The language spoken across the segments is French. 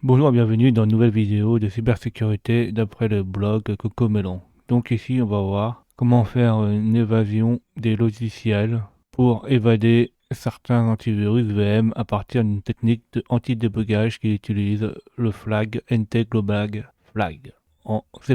Bonjour et bienvenue dans une nouvelle vidéo de cybersécurité d'après le blog Cocomelon. Donc ici on va voir comment faire une évasion des logiciels pour évader certains antivirus VM à partir d'une technique de anti-débugage qui utilise le flag NT Global Flag en C++.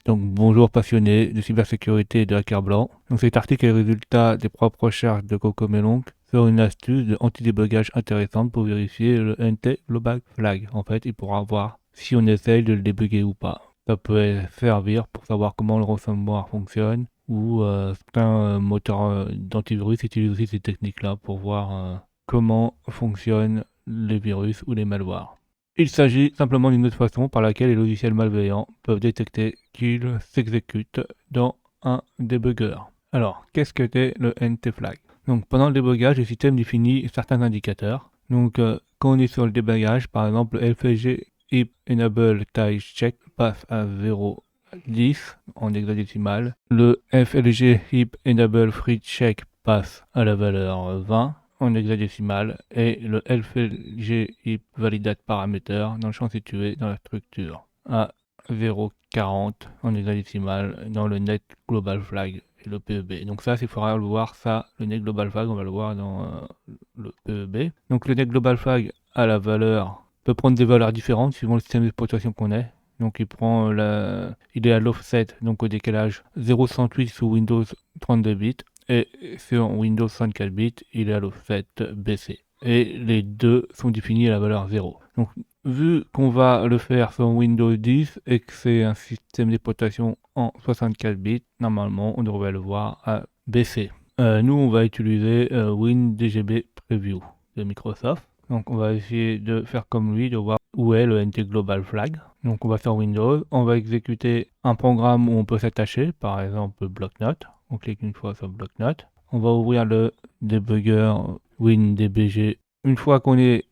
Donc bonjour passionnés de cybersécurité et de hacker blanc. Donc cet article est le résultat des propres recherches de Cocomelon sur une astuce de anti-débugage intéressante pour vérifier le NT Global Flag. En fait, il pourra voir si on essaye de le débugger ou pas. Ça peut servir pour savoir comment le ransomware fonctionne ou certains moteurs d'antivirus utilisent aussi ces techniques-là pour voir comment fonctionnent les virus ou les malwares. Il s'agit simplement d'une autre façon par laquelle les logiciels malveillants peuvent détecter qu'ils s'exécutent dans un débugger. Alors, qu'est-ce que c'est le NT-Flag? Donc, pendant le débugage, le système définit certains indicateurs. Donc, quand on est sur le débugage, par exemple, le LFG Heap Enable Type Check passe à 0,10 en hexadécimal. Le FLG Heap Enable Free Check passe à la valeur 20 en hexadécimal et le LFG Heap Validate Parameter dans le champ situé dans la structure à 0,40 en hexadécimal dans le Net Global Flag et le PEB. Donc ça, il faudra le voir ça, le Net Global Flag, on va le voir dans le PEB. Donc le Net Global Flag a la valeur, peut prendre des valeurs différentes suivant le système d'exploitation qu'on est. Donc il est à l'offset, donc au décalage 0,108 sous Windows 32 bits et sur Windows 64 bits, il est à l'offset BC. Et les deux sont définis à la valeur 0. Donc vu qu'on va le faire sur Windows 10 et que c'est un système d'exploitation en 64 bits, normalement on devrait le voir à BC. Nous on va utiliser WinDGB Preview de Microsoft. Donc on va essayer de faire comme lui, de voir où est le NT Global Flag. Donc on va faire Windows, on va exécuter un programme où on peut s'attacher, par exemple Blocknote. On clique une fois sur Blocknote. On va ouvrir le debugger WinDBG. Une fois qu'on est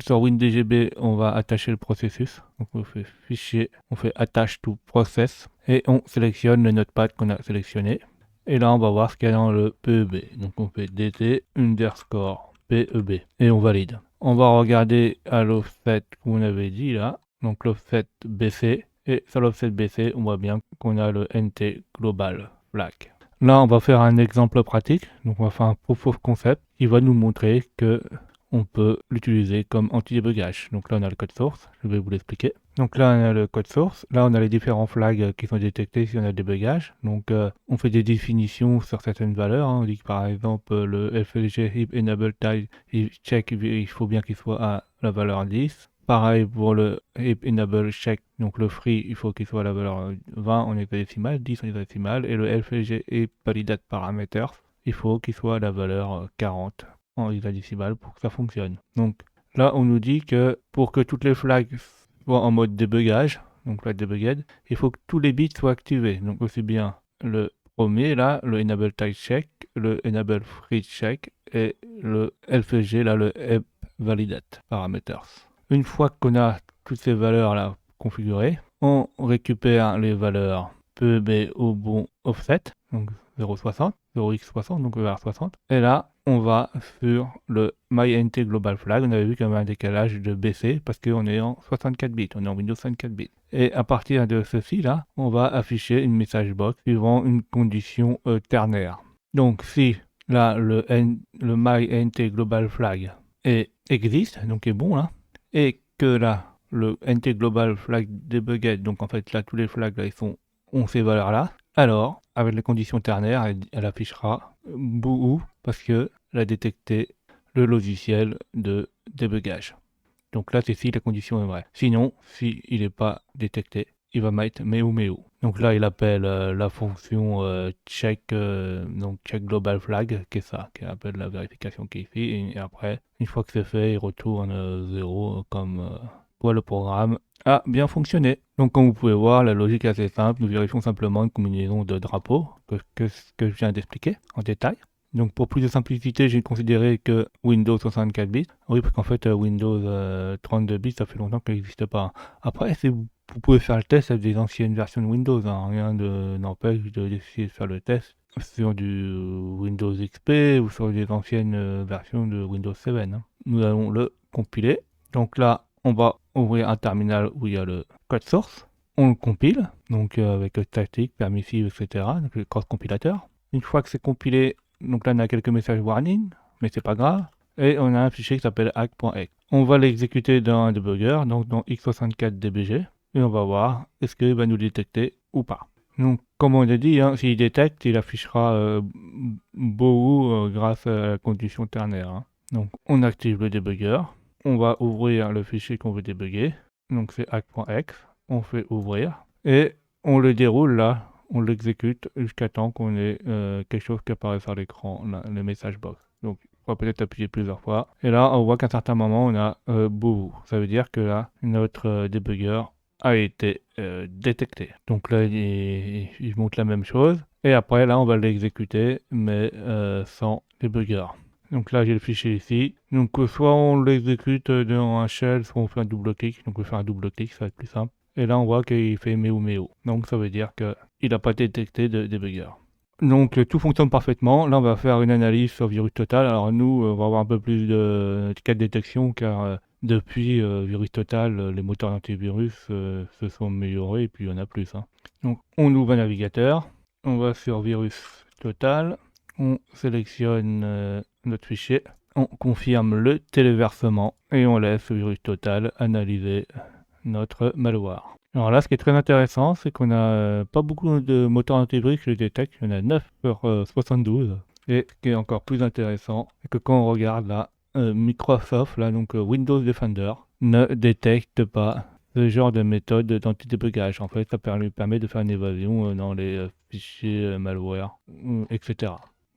sur WinDGB, on va attacher le processus. Donc on fait fichier, on fait attache to process et on sélectionne le notepad qu'on a sélectionné. Et là on va voir ce qu'il y a dans le PEB. Donc on fait dt underscore PEB et on valide. On va regarder à l'offset qu'on avait dit là, donc l'offset BC. Et sur l'offset BC, on voit bien qu'on a le NT Global Flag. Là, on va faire un exemple pratique. Donc, on va faire un proof of concept qui va nous montrer que on peut l'utiliser comme anti-débugage. Donc là, on a le code source. Je vais vous l'expliquer. Donc là, on a le code source. Là, on a les différents flags qui sont détectés si on a le débugage. Donc, on fait des définitions sur certaines valeurs. On dit que par exemple, le FLG Heap Enable Type Check, il faut bien qu'il soit à la valeur 10. Pareil pour le Heap Enable Check, donc le free, il faut qu'il soit à la valeur 20 en hexadécimal, 10 en hexadécimal, et le LFG Heap Validate Parameters, il faut qu'il soit à la valeur 40 en hexadécimal pour que ça fonctionne. Donc là, on nous dit que pour que toutes les flags soient en mode débugage, donc flag debugged, il faut que tous les bits soient activés. Donc aussi bien le premier là, le Enable Type Check, le Enable Free Check et le LFG là, le Heap Validate Parameters. Une fois qu'on a toutes ces valeurs là configurées, on récupère les valeurs PEB au bon offset, donc 0,60, 0x60, donc vers 60. Et là, on va sur le MyNT Global Flag. On avait vu qu'il y avait un décalage de BC parce qu'on est en 64 bits, on est en Windows 64 bits. Et à partir de ceci là, on va afficher une message box suivant une condition ternaire. Donc si là le MyNT Global Flag existe, donc est bon là, et que là, le NT Global Flag Debugged, donc en fait là, tous les flags là, ont ces valeurs-là, alors, avec les conditions ternaires, elle affichera bout parce que elle a détecté le logiciel de débugage. Donc là, c'est si la condition est vraie. Sinon, si il n'est pas détecté, il va mettre meo. Donc là, il appelle la fonction check, donc check global flag, qui est ça, qui appelle la vérification qui est ici. Et après, une fois que c'est fait, il retourne 0 comme quoi le programme a bien fonctionné. Donc comme vous pouvez voir, la logique est assez simple. Nous vérifions simplement une combinaison de drapeaux que je viens d'expliquer en détail. Donc pour plus de simplicité, j'ai considéré que Windows 64 bits. Oui, parce qu'en fait Windows 32 bits, ça fait longtemps qu'il n'existe pas. Après, vous pouvez faire le test avec des anciennes versions de Windows. Hein. Rien n'empêche d'essayer de faire le test sur du Windows XP ou sur des anciennes versions de Windows 7. Hein. Nous allons le compiler. Donc là, on va ouvrir un terminal où il y a le code source. On le compile, donc avec statique, permissive, etc. Donc le cross-compilateur. Une fois que c'est compilé, donc là on a quelques messages warning, mais c'est pas grave. Et on a un fichier qui s'appelle hack.exe. On va l'exécuter dans un debugger, donc dans x64dbg, et on va voir est-ce qu'il va nous détecter ou pas. Donc, comme on a dit, hein, s'il détecte, il affichera Bohu grâce à la condition ternaire. Hein. Donc, on active le debugger. On va ouvrir le fichier qu'on veut débugger. Donc, c'est hack.exe. On fait ouvrir. Et on le déroule là. On l'exécute jusqu'à temps qu'on ait quelque chose qui apparaît sur l'écran, le message box. Donc, on va peut-être appuyer plusieurs fois. Et là, on voit qu'à un certain moment, on a Bohu. Ça veut dire que là, notre debugger a été détecté. Donc là, il montre la même chose. Et après, là, on va l'exécuter, mais sans debugger. Donc là, j'ai le fichier ici. Donc soit on l'exécute dans un shell, soit on fait un double-clic. Donc on va faire un double-clic, ça va être plus simple. Et là, on voit qu'il fait méo méo. Donc ça veut dire qu'il n'a pas détecté de debugger. Donc tout fonctionne parfaitement. Là, on va faire une analyse sur Virus Total. Alors nous, on va avoir un peu plus de cas de détection car depuis Virus Total, les moteurs antivirus se sont améliorés et puis il y en a plus. Hein. Donc on ouvre un navigateur, on va sur Virus Total, on sélectionne notre fichier, on confirme le téléversement et on laisse Virus Total analyser notre malware. Alors là, ce qui est très intéressant, c'est qu'on n'a pas beaucoup de moteurs antivirus qui le détectent. Il y en a 9 sur 72. Et ce qui est encore plus intéressant, c'est que quand on regarde là, Microsoft, là, donc Windows Defender, ne détecte pas ce genre de méthode d'anti-débugage. En fait, ça lui permet de faire une évasion dans les fichiers malware, etc.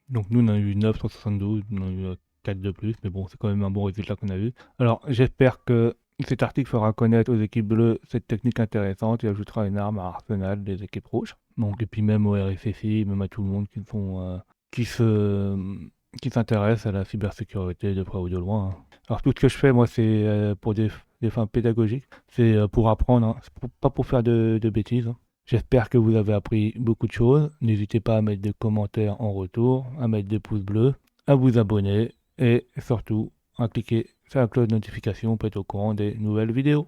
Donc nous, on a eu 9 sur 72, on a eu 4 de plus, mais bon, c'est quand même un bon résultat qu'on a vu. Alors, j'espère que cet article fera connaître aux équipes bleues cette technique intéressante et ajoutera une arme à l'arsenal des équipes rouges. Donc, et puis même au RSSI, même à tout le monde qui s'intéresse à la cybersécurité de près ou de loin. Hein. Alors tout ce que je fais, moi, c'est pour des fins pédagogiques. C'est pour apprendre, hein. C'est pas pour faire de bêtises. Hein. J'espère que vous avez appris beaucoup de choses. N'hésitez pas à mettre des commentaires en retour, à mettre des pouces bleus, à vous abonner et surtout à cliquer sur la cloche de notification pour être au courant des nouvelles vidéos.